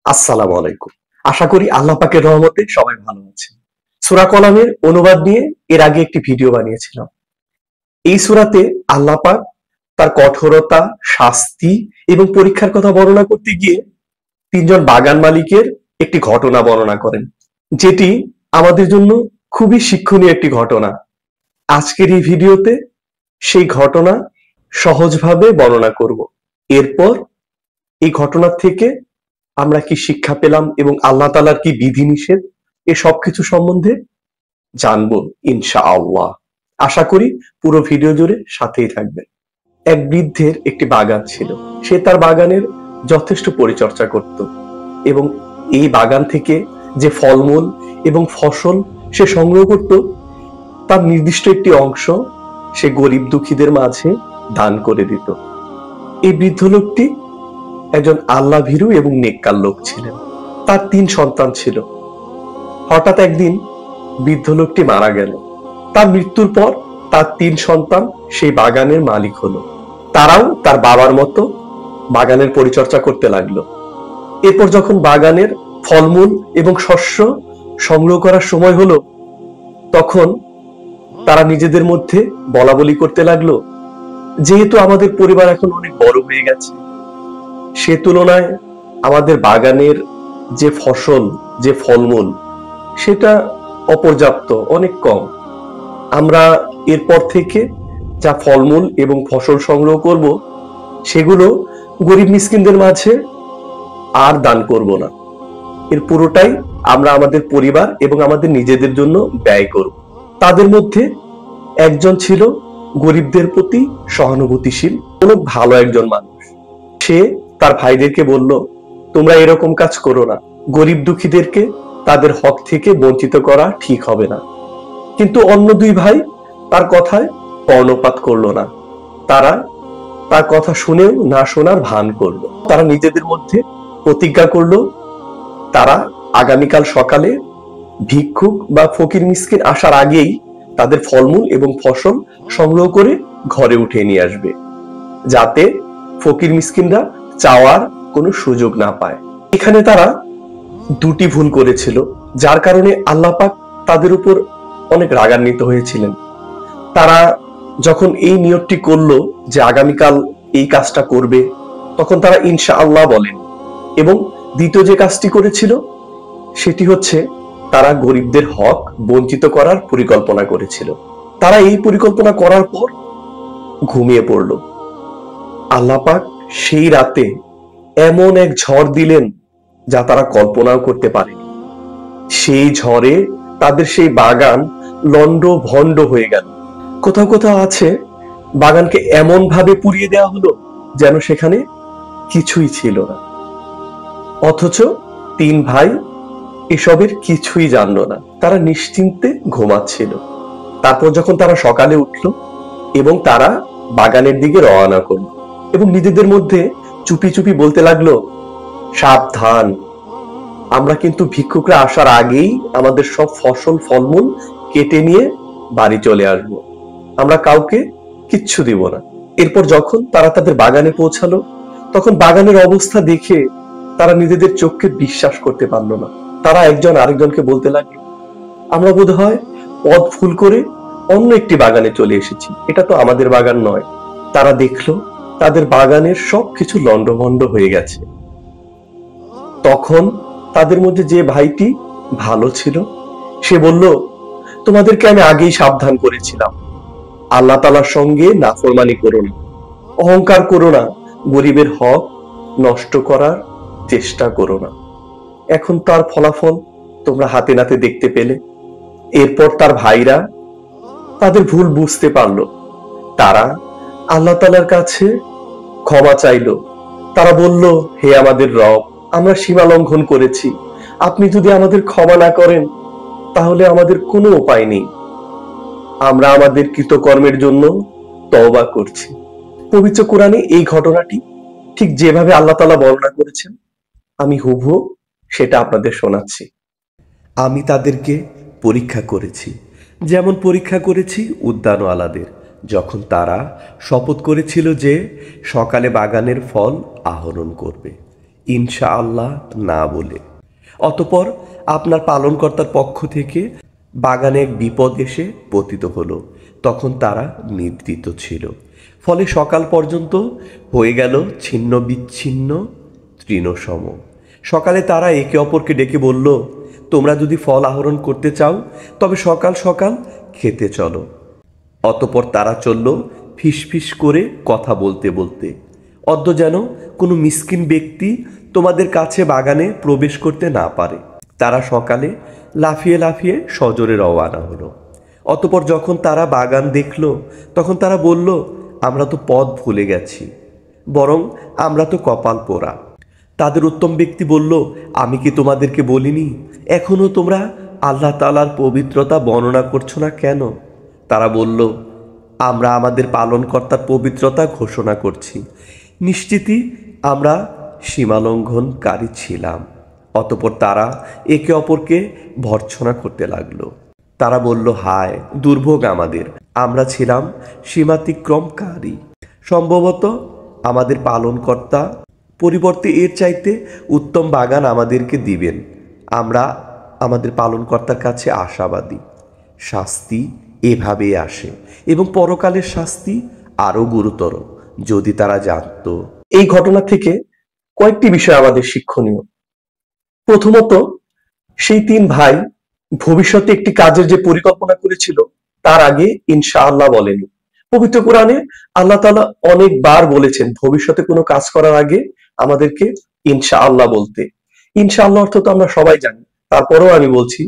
আসসালামু আলাইকুম। আশা করি আল্লাহ পাকের রহমতে সবাই ভালো আছেন। সূরা কলামের অনুবাদ নিয়ে এর আগে একটি ভিডিও বানিয়েছিলাম। এই সূরাতে আল্লাহ পাক তার কঠোরতা, শাস্তি এবং পরীক্ষার কথা বর্ণনা করতে গিয়ে তিনজন বাগান মালিকের একটি ঘটনা বর্ণনা করেন, যেটি আমাদের জন্য খুবই শিক্ষণীয় একটি ঘটনা। আজকের এই ভিডিওতে সেই ঘটনা সহজভাবে বর্ণনা করব। এরপর এই ঘটনা থেকে আমরা কি শিক্ষা পেলাম এবং আল্লাহ তাআলার কি বিধিনিষেধ এ সবকিছু সম্বন্ধে জানবো ইনশাআল্লাহ। আশা করি পুরো ভিডিও জুড়ে সাথেই থাকবেন। এক বৃদ্ধের একটি বাগান ছিল। সে তার বাগানের যথেষ্ট পরিচর্যা করত এবং এই বাগান থেকে যে ফলমূল এবং ফসল সে সংগ্রহ করত, তার নির্দিষ্ট একটি অংশ সে গরিব দুঃখীদের মাঝে দান করে দিত। এই বৃদ্ধ লোকটি একজন আল্লাহ ভীরু এবং নেককার লোক ছিলেন। তার 3 সন্তান ছিল। হঠাৎ একদিন বৃদ্ধ লোকটি মারা গেল। তার মৃত্যুর পর তার 3 সন্তান সেই বাগানের মালিক হলো। তারাও তার বাবার মতো বাগানের পরিচর্যা করতে লাগলো। এরপর যখন বাগানের ফলমূল এবং শস্য সংগ্রহ করার সময় হলো, তখন তারা নিজেদের মধ্যে বলাবলি করতে লাগলো, যেহেতু আমাদের পরিবার এখন অনেক বড় হয়ে গেছে, সে তুলনায় আমাদের বাগানের যে ফসল, যে ফলমূল, সেটা অপর্যাপ্ত, অনেক কম। আমরা এরপর থেকে যা ফলমূল এবং ফসল সংগ্রহ করব, সেগুলো গরিব মিসকিনদের মাঝে আর দান করব না। এর পুরোটাই আমরা আমাদের পরিবার এবং আমাদের নিজেদের জন্য ব্যয় করব। তাদের মধ্যে একজন ছিল গরিবদের প্রতি সহানুভূতিশীল, অনেক ভালো একজন মানুষ। সে তার ভাইদেরকে বলল, তোমরা এরকম কাজ করো না, গরিব দুঃখীদেরকে তাদের হক থেকে বঞ্চিত করা ঠিক হবে না। কিন্তু অন্য 2 ভাই তার কথায় কর্ণপাত করলো না। তারা তার কথা শুনেও না শোনার ভান করলো। তারা নিজেদের মধ্যে প্রতিজ্ঞা করলো, তারা আগামীকাল সকালে ভিক্ষুক বা ফকির মিসকিন আসার আগেই তাদের ফলমূল এবং ফসল সংগ্রহ করে ঘরে উঠিয়ে নিয়ে আসবে, যাতে ফকির মিসকিনরা চাওয়ার কোনো সুযোগ না পায়। এখানে তারা 2টি ভুল করেছিল, যার কারণে আল্লাহ পাক তাদের উপর অনেক রাগান্বিত হয়েছিলেন। তারা যখন এই নিয়তটি করলো যে আগামীকাল এই কাজটা করবে, তখন তারা ইনশাআল্লাহ বলেন। এবং দ্বিতীয় যে কাজটি করেছিল সেটি হচ্ছে, তারা গরিবদের হক বঞ্চিত করার পরিকল্পনা করেছিল। তারা এই পরিকল্পনা করার পর ঘুমিয়ে পড়ল। আল্লাহ পাক সেই রাতে এমন এক ঝড় দিলেন যা তারা কল্পনাও করতে পারেনি। সেই ঝড়ে তাদের সেই বাগান লন্ড ভন্ড হয়ে গেল। কোথাও কোথাও আছে, বাগানকে এমন ভাবে পুড়িয়ে দেওয়া হলো যেন সেখানে কিছুই ছিল না। অথচ 3 ভাই এসবের কিছুই জানলো না। তারা নিশ্চিন্তে ঘুমাচ্ছিল। তারপর যখন তারা সকালে উঠল এবং তারা বাগানের দিকে রওনা করলো এবং নিজেদের মধ্যে চুপি চুপি বলতে লাগলো, সাবধান, আমরা কিন্তু ভিক্ষুকরা আসার আগেই আমাদের সব ফসল ফলমূল কেটে নিয়ে বাড়ি চলে আসব। আমরা কাউকে কিচ্ছু দিব না। এরপর যখন তারা তাদের বাগানে পৌঁছালো, তখন বাগানের অবস্থা দেখে তারা নিজেদের চোখকে বিশ্বাস করতে পারলো না। তারা একজন আরেকজনকে বলতে লাগলো, আমরা বোধহয় পথ ভুল করে অন্য একটি বাগানে চলে এসেছি, এটা তো আমাদের বাগান নয়। তারা দেখলো তাদের বাগানের সবকিছু লন্ডভন্ড হয়ে গেছে। তখন তাদের মধ্যে যে ভাইটি ভালো ছিল, সে বলল, তোমাদেরকে আমি আগেই সাবধান করেছিলাম, আল্লাহ তাআলার সঙ্গে নাফরমানি করো না, অহংকার করো না, গরিবের হক নষ্ট করার চেষ্টা করো না। এখন তার ফলাফল তোমরা হাতে নাতে দেখতে পেলে। এরপর তার ভাইরা তাদের ভুল বুঝতে পারলো। তারা আল্লাহ তাআলার কাছে ক্ষমা চাইলো। তারা বলল, হে আমাদের রব, আমরা সীমা লঙ্ঘন করেছি, আপনি যদি আমাদের ক্ষমা না করেন তাহলে আমাদের কোনো উপায় নেই। আমরা আমাদের কৃতকর্মের জন্য তওবা করছি। পবিত্র কোরআনে এই ঘটনাটি ঠিক যেভাবে আল্লাহ তাআলা বর্ণনা করেছেন, আমি হুবহু সেটা আপনাদের শোনাচ্ছি। আমি তাদেরকে পরীক্ষা করেছি, যেমন পরীক্ষা করেছি উদ্যানওয়ালাদের, যখন তারা শপথ করেছিল যে সকালে বাগানের ফল আহরণ করবে। ইনশাআল্লাহ না বলে। অতঃপর আপনার পালনকর্তার পক্ষ থেকে বাগানে এক বিপদ এসে পতিত হলো। তখন তারা নিদ্রিত ছিল। ফলে সকাল পর্যন্ত হয়ে গেল ছিন্ন বিচ্ছিন্ন তৃণসম। সকালে তারা একে অপরকে ডেকে বলল, তোমরা যদি ফল আহরণ করতে চাও তবে সকাল সকাল খেতে চলো। অতঃপর তারা চলল ফিসফিস করে কথা বলতে বলতে, অদ্য যেন কোনো মিসকিন ব্যক্তি তোমাদের কাছে বাগানে প্রবেশ করতে না পারে। তারা সকালে লাফিয়ে লাফিয়ে সজোরে রওয়ানা হলো। অতঃপর যখন তারা বাগান দেখল তখন তারা বলল, আমরা তো পথ ভুলে গেছি, বরং আমরা তো কপাল পোড়া। তাদের উত্তম ব্যক্তি বলল, আমি কি তোমাদেরকে বলিনি এখনো তোমরা আল্লাহ তাআলার পবিত্রতা বর্ণনা করছো না কেন? তারা বলল, আমরা আমাদের পালনকর্তার পবিত্রতা ঘোষণা করছি, নিশ্চিতই আমরা সীমালঙ্ঘনকারী ছিলাম। অতঃপর তারা একে অপরকে ভর্ৎসনা করতে লাগলো। তারা বলল, হায় দুর্ভোগ আমাদের, আমরা ছিলাম সীমাতিক্রমকারী। সম্ভবত আমাদের পালনকর্তা পরিবর্তে এর চাইতে উত্তম বাগান আমাদেরকে দিবেন। আমরা আমাদের পালনকর্তার কাছে আশাবাদী। শাস্তি এভাবেই আসে এবং পরকালের শাস্তি আরো গুরুতর যদি তারা জানতো। এই ঘটনা থেকে কয়েকটি বিষয় আমাদের শিক্ষণীয়। প্রথমত, সেই তিন ভাই ভবিষ্যতে একটি কাজের যে পরিকল্পনা করেছিল তার আগে ইনশাআল্লাহ বলেনি। পবিত্র কোরআনে আল্লাহ তাআলা অনেকবার বলেছেন ভবিষ্যতে কোনো কাজ করার আগে আমাদেরকে ইনশাআল্লাহ বলতে। ইনশাআল্লাহ অর্থ তো আমরা সবাই জানি, তারপরেও আমি বলছি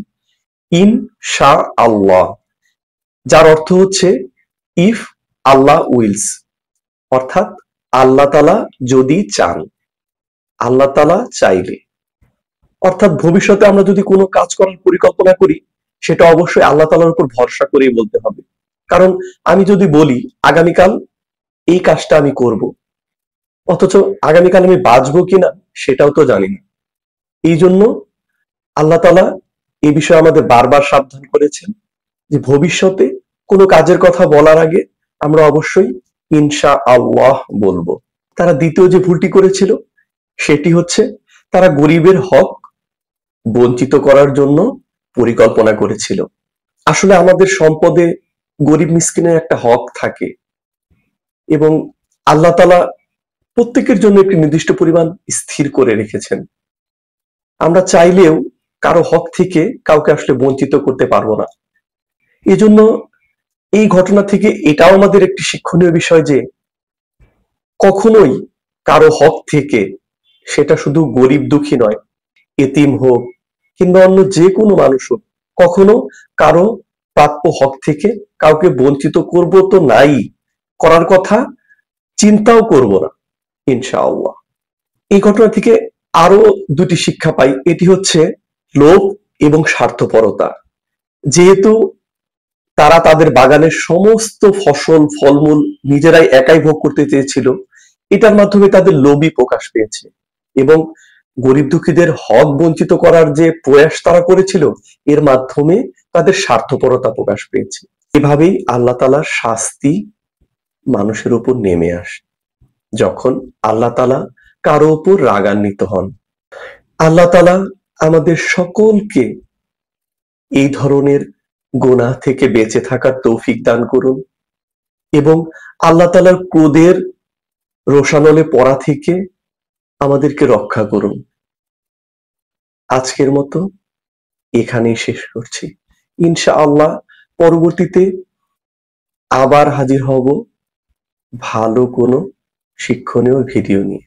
ইনশাআল্লাহ, যার অর্থ হচ্ছে ইফ আল্লাহ উইলস, অর্থাৎ আল্লাহ তাআলা যদি চান, আল্লাহ তাআলা চাইলে। অর্থাৎ ভবিষ্যতে আমরা যদি কোনো কাজ করার পরিকল্পনা করি সেটা অবশ্যই আল্লাহ তাআলার উপর ভরসা করেই বলতে হবে। কারণ আমি যদি বলি আগামীকাল এই কাজটা আমি করব, অথচ আগামীকাল আমি বাঁচবো কিনা সেটাও তো জানি না। এই জন্য আল্লাহ তাআলা এই বিষয়ে আমাদের বারবার সাবধান করেছেন যে ভবিষ্যতে কোনো কাজের কথা বলার আগে আমরা অবশ্যই ইনশাআল্লাহ বলবো। তারা দ্বিতীয় যে ভুলটি করেছিল সেটি হচ্ছে তারা গরিবের হক বঞ্চিত করার জন্য পরিকল্পনা করেছিল। আসলে আমাদের সম্পদে গরিব মিসকিনের একটা হক থাকে এবং আল্লাহ তাআলা প্রত্যেকের জন্য একটি নির্দিষ্ট পরিমাণ স্থির করে রেখেছেন। আমরা চাইলেও কারো হক থেকে কাউকে আসলে বঞ্চিত করতে পারবো না। এজন্য এই ঘটনা থেকে এটাও আমাদের একটি শিক্ষণীয় বিষয় যে কখনোই কারো হক থেকে, সেটা শুধু গরিব দুঃখী নয়, এতিম হোক কিংবা অন্য যে কোনো মানুষ হোক, কখনো কারো প্রাপ্য হক থেকে কাউকে বঞ্চিত করব তো নাই, করার কথা চিন্তাও করব না ইনশাআল্লাহ। এই ঘটনা থেকে আরো দুটি শিক্ষা পাই। এটি হচ্ছে লোভ এবং স্বার্থপরতা। যেহেতু তারা তাদের বাগানের সমস্ত ফসল ফলমূল নিজেরাই একাই ভোগ করতে চেয়েছিল, এটার মাধ্যমে তাদের লোভই প্রকাশ পেয়েছে এবং গরিব দুঃখীদের হক বঞ্চিত করার যে প্রয়াস তারা করেছিল এর মাধ্যমে তাদের স্বার্থপরতা প্রকাশ পেয়েছে। এভাবেই আল্লাহ তাআলার শাস্তি মানুষের উপর নেমে আসে যখন আল্লাহ তাআলা কারো উপর রাগান্বিত হন। আল্লাহ তাআলা আমাদের সকলকে এই ধরনের গুনাহ থেকে বেঁচে থাকার তৌফিক দান করুন এবং আল্লাহ তাআলার ক্রোধের রোষানলে পড়া থেকে আমাদেরকে রক্ষা করুন। আজকের মতো এখানেই শেষ করছি। ইনশাআল্লাহ পরবর্তীতে আবার হাজির হব ভালো কোনো শিক্ষণীয় ভিডিও নিয়ে।